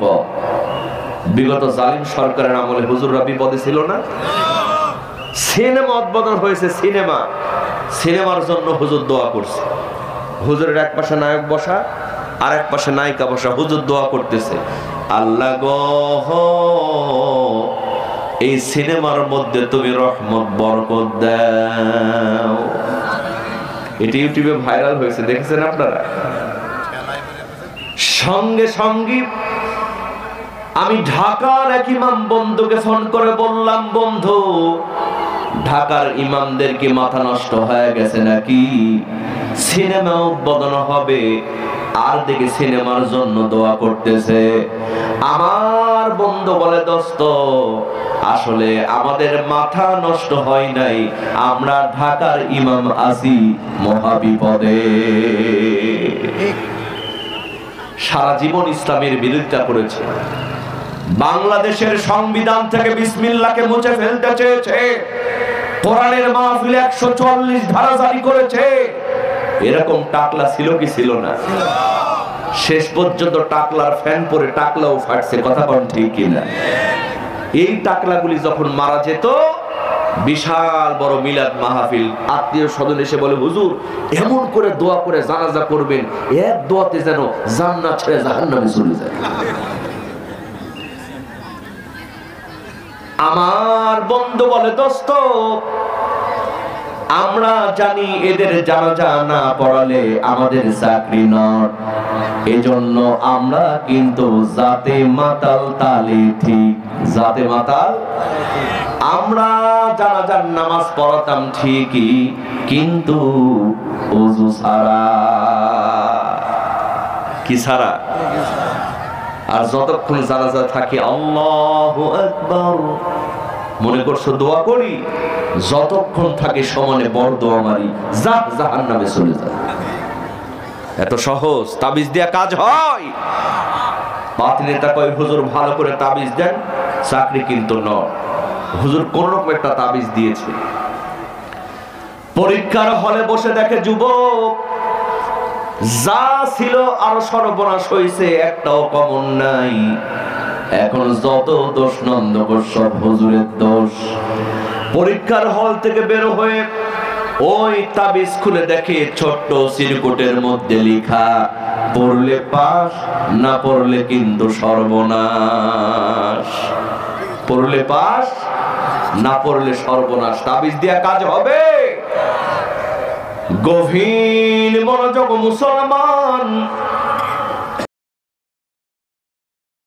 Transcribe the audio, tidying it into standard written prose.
বিপদ। বিগত জালিম সরকারের আমলে হুজুররা বিপদে ছিল না? সিনেমা উদ্বোধন হয়েছে, সিনেমার জন্য হুজুর দোয়া করছে। হুজুরের এক পাশে নায়ক বসা, আর এক পাশে নায়িকা বসা, হুজুর দোয়া করতেছে, আল্লাহ গো এই সিনেমার মধ্যে তুমি রহমত বরকত দাও। এটি ইউটিউবে ভাইরাল হয়েছে, দেখেছেন আপনারা? সঙ্গে সঙ্গে আমি ঢাকার এক ইমাম বন্ধুকে ফোন করে বললাম, বন্ধু ঢাকার ইমামদের কি মাথা নষ্ট হয়ে গেছে নাকি? সিনেমা উদ্বোধন হবে আর দেখি সিনেমার জন্য দোয়া করতেছে। আমার বন্ধু বলে, দোস্ত আসলে আমাদের মাথা নষ্ট হয় নাই, আমরা ঢাকার ইমাম আছি মহাবিপদে। সারা জীবন ইসলামের বিরোধিতা করেছে, বাংলাদেশের সংবিধান থেকে বিসমিল্লাহকে মুছে ফেলতে চেয়েছে, কোরআনের মাহফিলে 144 ধারা জারি করেছে। এরকম টাকলা ছিল কি ছিল না? শেষ পর্যন্ত টাকলার ফ্যান পরে টাকলাও ফাটছে, কথা কোন ঠিক কিনা? এই টাকলাগুলি যখন মারা যেত, বিশাল বড় মিলাদ মাহফিল, আত্মীয় স্বজন এসে বলে, হুজুর এমন করে দোয়া করে জানাজা করবেন, এক দোয়াতে যেন জান্নাত ছেড়ে জাহান্নামে চলে যায়। আমার বন্ধু বলে, দোস্ত আমরা জানি এদের জানাজা না পড়ালে আমাদের চাকরি নয়, এজন্য আমরা কিন্তু জাতে মাতাল তালে ঠিক, জাতে মাতাল আমরা জানাজার নামাজ পড়াতাম ঠিকই, কিন্তু ওযু ছাড়া। কি ছাড়া? আর যতক্ষণ জানাজা থাকে আল্লাহু আকবার মনে করছো দোয়া করি, যতক্ষণ থাকে সমানে বড় দোয়া মারি, জাহান্নামে চলে যায়। এত সহজ তাবিজ দেয়া কাজ হয়? বাতি নেতা কয়, হুজুর ভালো করে তাবিজ দেন, চাকরি কিন্তু নয়। হুজুর কোন রকম একটা তাবিজ দিয়েছে। পরীক্ষার হলে বসে দেখে যুবক যা ছিল আরো সর্বনাশ হয়েছে, একটাও কমন নাই। এখন যত দোষ নন্দকর সব হুজুরের দোষ। পরীক্ষার হল থেকে বের হয়ে ওই তাবিজ খুলে দেখে ছোট্ট চিরকুটের মধ্যে লেখা, পড়লে পাস, না পড়লে কিন্তু সর্বনাশ। পড়লে পাস, না পড়লে সর্বনাশ। তাবিজ দিয়া কাজ হবে? গভীর মনোযোগ মুসলমান,